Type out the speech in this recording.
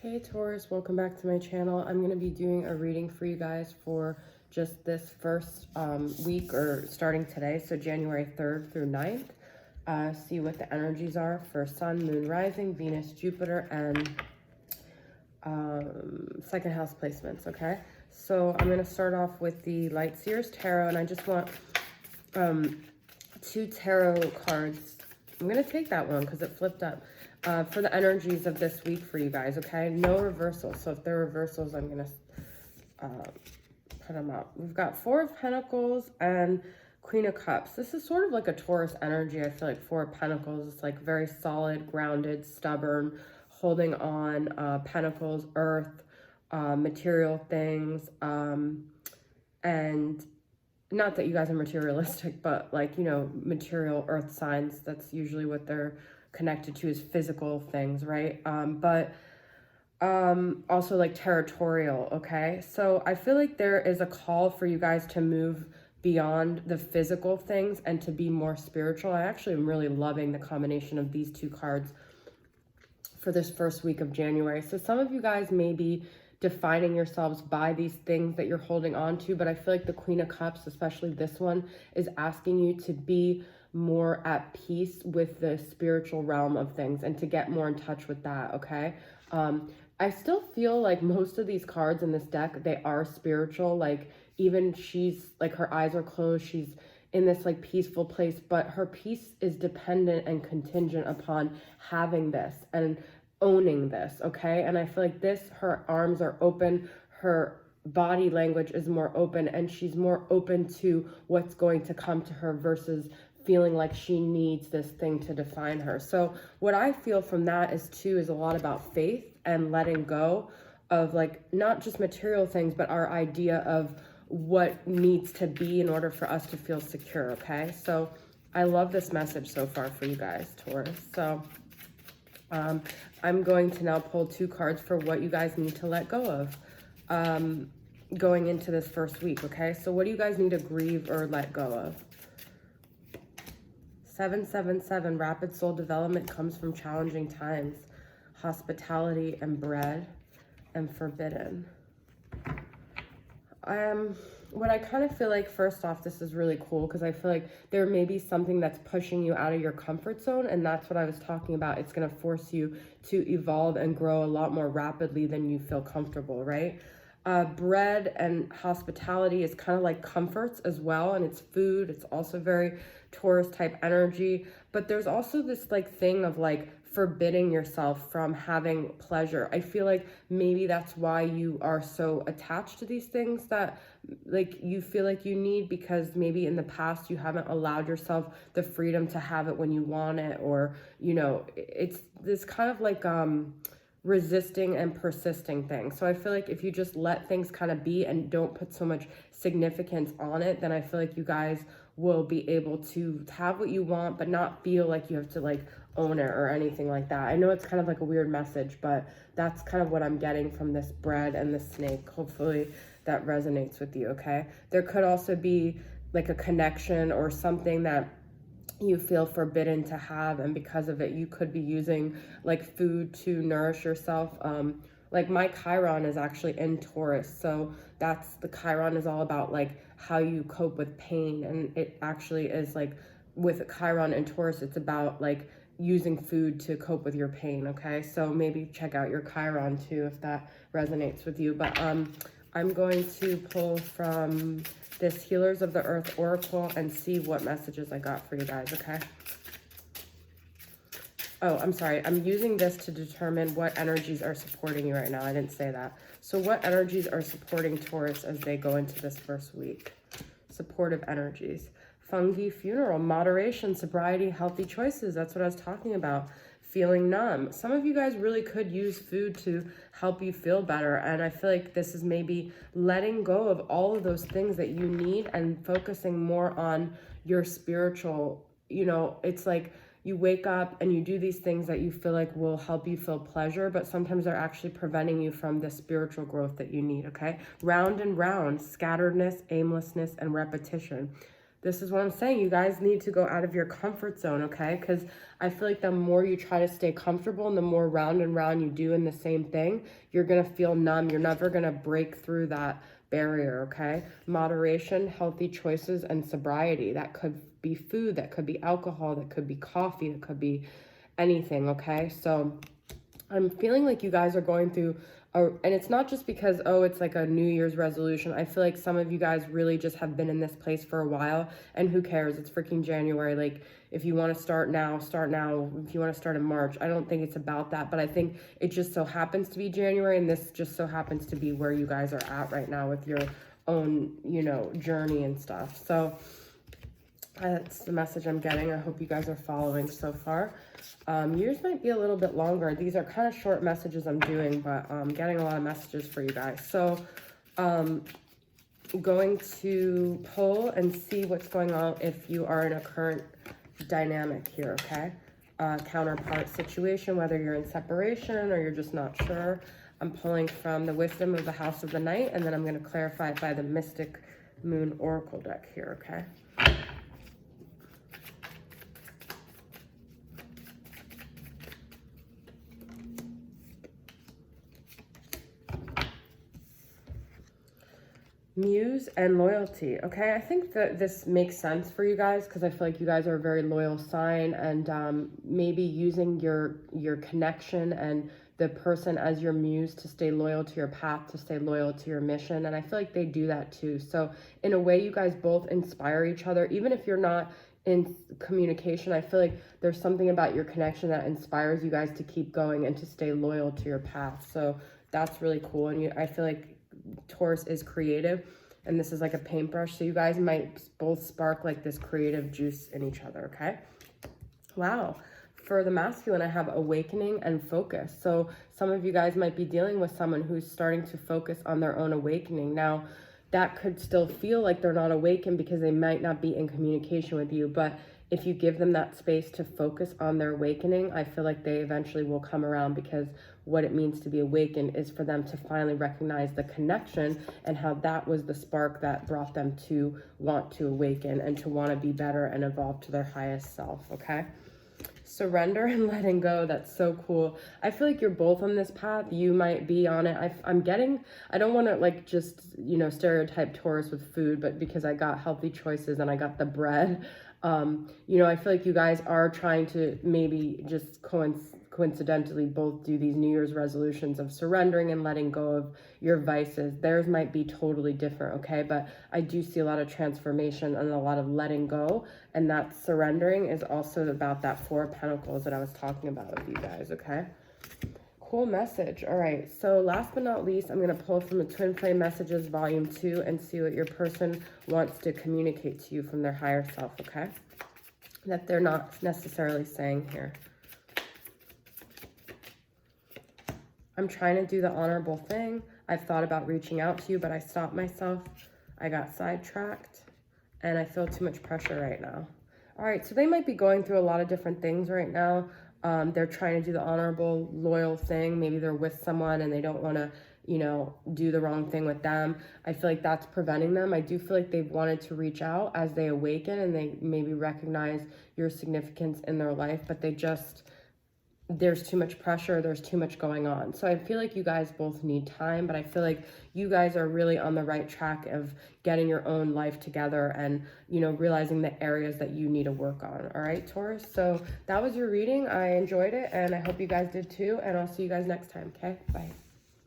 Hey Taurus, welcome back to my channel. I'm going to be doing a reading for you guys for just this first week, or starting today, so January 3rd through 9th. See what the energies are for Sun, Moon, Rising, Venus, Jupiter, and second house placements, okay? So I'm going to start off with the Light Seers Tarot, and I just want two tarot cards. I'm going to take that one because it flipped up. For the energies of this week for you guys, okay? No reversals. So if there are reversals, I'm going to put them up. We've got Four of Pentacles and Queen of Cups. This is sort of like a Taurus energy. I feel like Four of Pentacles is like very solid, grounded, stubborn, holding on. Pentacles, earth, material things, and not that you guys are materialistic, but like, you know, material earth signs. That's usually what they're connected to, is physical things, right? Also like territorial, okay? So I feel like there is a call for you guys to move beyond the physical things and to be more spiritual. I actually am really loving the combination of these two cards for this first week of January. So some of you guys may be defining yourselves by these things that you're holding on to, but I feel like the Queen of Cups, especially this one, is asking you to be more at peace with the spiritual realm of things and to get more in touch with that, okay? I still feel like most of these cards in this deck, they are spiritual. Like, even she's like, her eyes are closed, she's in this like peaceful place, but her peace is dependent and contingent upon having this and owning this, okay? And I feel like this, her arms are open, her body language is more open, and she's more open to what's going to come to her versus feeling like she needs this thing to define her. So what I feel from that is a lot about faith and letting go of like not just material things, but our idea of what needs to be in order for us to feel secure, okay? So I love this message so far for you guys, Taurus. So I'm going to now pull two cards for what you guys need to let go of going into this first week, okay? So what do you guys need to grieve or let go of? 777, rapid soul development comes from challenging times. Hospitality and bread and forbidden. What I kind of feel like, first off, this is really cool because I feel like there may be something that's pushing you out of your comfort zone, and that's what I was talking about. It's going to force you to evolve and grow a lot more rapidly than you feel comfortable, right? Bread and hospitality is kind of like comforts as well, and it's food. It's also very Taurus type energy, but there's also this like thing of like forbidding yourself from having pleasure. I feel like maybe that's why you are so attached to these things that like you feel like you need, because maybe in the past you haven't allowed yourself the freedom to have it when you want it, or, you know, it's this kind of like resisting and persisting thing. So I feel like if you just let things kind of be and don't put so much significance on it, then I feel like you guys will be able to have what you want, but not feel like you have to like own it or anything like that. I know it's kind of like a weird message, but that's kind of what I'm getting from this bread and the snake. Hopefully that resonates with you, okay? There could also be like a connection or something that you feel forbidden to have, and because of it you could be using like food to nourish yourself. Like my Chiron is actually in Taurus, so that's, the Chiron is all about like how you cope with pain, and it actually is like with Chiron and Taurus, it's about like using food to cope with your pain, okay? So maybe check out your Chiron too if that resonates with you. But I'm going to pull from this Healers of the Earth Oracle and see what messages I got for you guys, okay? Oh, I'm sorry. I'm using this to determine what energies are supporting you right now. I didn't say that. So what energies are supporting Taurus as they go into this first week? Supportive energies. Fungi funeral, moderation, sobriety, healthy choices. That's what I was talking about. Feeling numb. Some of you guys really could use food to help you feel better. And I feel like this is maybe letting go of all of those things that you need and focusing more on your spiritual, you know, it's like you wake up and you do these things that you feel like will help you feel pleasure, but sometimes they're actually preventing you from the spiritual growth that you need, okay? Round and round, scatteredness, aimlessness, and repetition. This is what I'm saying. You guys need to go out of your comfort zone, okay? Because I feel like the more you try to stay comfortable and the more round and round you do in the same thing, you're going to feel numb. You're never going to break through that barrier, okay? Moderation, healthy choices, and sobriety. That could be food, that could be alcohol, that could be coffee, that could be anything, okay? So I'm feeling like you guys are going through and it's not just because, oh, it's like a New Year's resolution. I feel like some of you guys really just have been in this place for a while, and who cares? It's freaking January. Like, if you want to start now, start now. If you want to start in March, I don't think it's about that, but I think it just so happens to be January, and this just so happens to be where you guys are at right now with your own, you know, journey and stuff. So that's the message I'm getting. I hope you guys are following so far. Yours might be a little bit longer. These are kind of short messages I'm doing, but I'm getting a lot of messages for you guys. So going to pull and see what's going on if you are in a current dynamic here, okay? Counterpart situation, whether you're in separation or you're just not sure. I'm pulling from the Wisdom of the House of the Night, and then I'm going to clarify it by the Mystic Moon Oracle deck here, okay? Muse and loyalty. Okay, I think that this makes sense for you guys because I feel like you guys are a very loyal sign, and maybe using your connection and the person as your muse to stay loyal to your path, to stay loyal to your mission. And I feel like they do that too. So in a way, you guys both inspire each other, even if you're not in communication. I feel like there's something about your connection that inspires you guys to keep going and to stay loyal to your path. So that's really cool. And I feel like Taurus is creative, and this is like a paintbrush, so you guys might both spark like this creative juice in each other, okay? Wow. For the masculine, I have awakening and focus. So some of you guys might be dealing with someone who's starting to focus on their own awakening. Now, that could still feel like they're not awakened because they might not be in communication with you, but if you give them that space to focus on their awakening, I feel like they eventually will come around, because what it means to be awakened is for them to finally recognize the connection and how that was the spark that brought them to want to awaken and to want to be better and evolve to their highest self, okay? Surrender and letting go. That's so cool. I feel like you're both on this path. You might be on it. I'm getting, I don't want to like just, you know, stereotype Taurus with food, but because I got healthy choices and I got the bread, you know, I feel like you guys are trying to maybe just coincidentally both do these New Year's resolutions of surrendering and letting go of your vices. Theirs might be totally different, okay? But I do see a lot of transformation and a lot of letting go, and that surrendering is also about that Four of Pentacles that I was talking about with you guys, okay? Cool message. All right, so last but not least, I'm going to pull from the Twin Flame Messages Volume 2 and see what your person wants to communicate to you from their higher self, okay? That they're not necessarily saying here. I'm trying to do the honorable thing. I've thought about reaching out to you, but I stopped myself. I got sidetracked, and I feel too much pressure right now. All right, so they might be going through a lot of different things right now. They're trying to do the honorable, loyal thing. Maybe they're with someone and they don't want to, you know, do the wrong thing with them. I feel like that's preventing them. I do feel like they've wanted to reach out as they awaken and they maybe recognize your significance in their life, but they just, there's too much pressure, there's too much going on. So I feel like you guys both need time, but I feel like you guys are really on the right track of getting your own life together and, you know, realizing the areas that you need to work on. All right, Taurus? So that was your reading. I enjoyed it, and I hope you guys did too, and I'll see you guys next time, okay? Bye.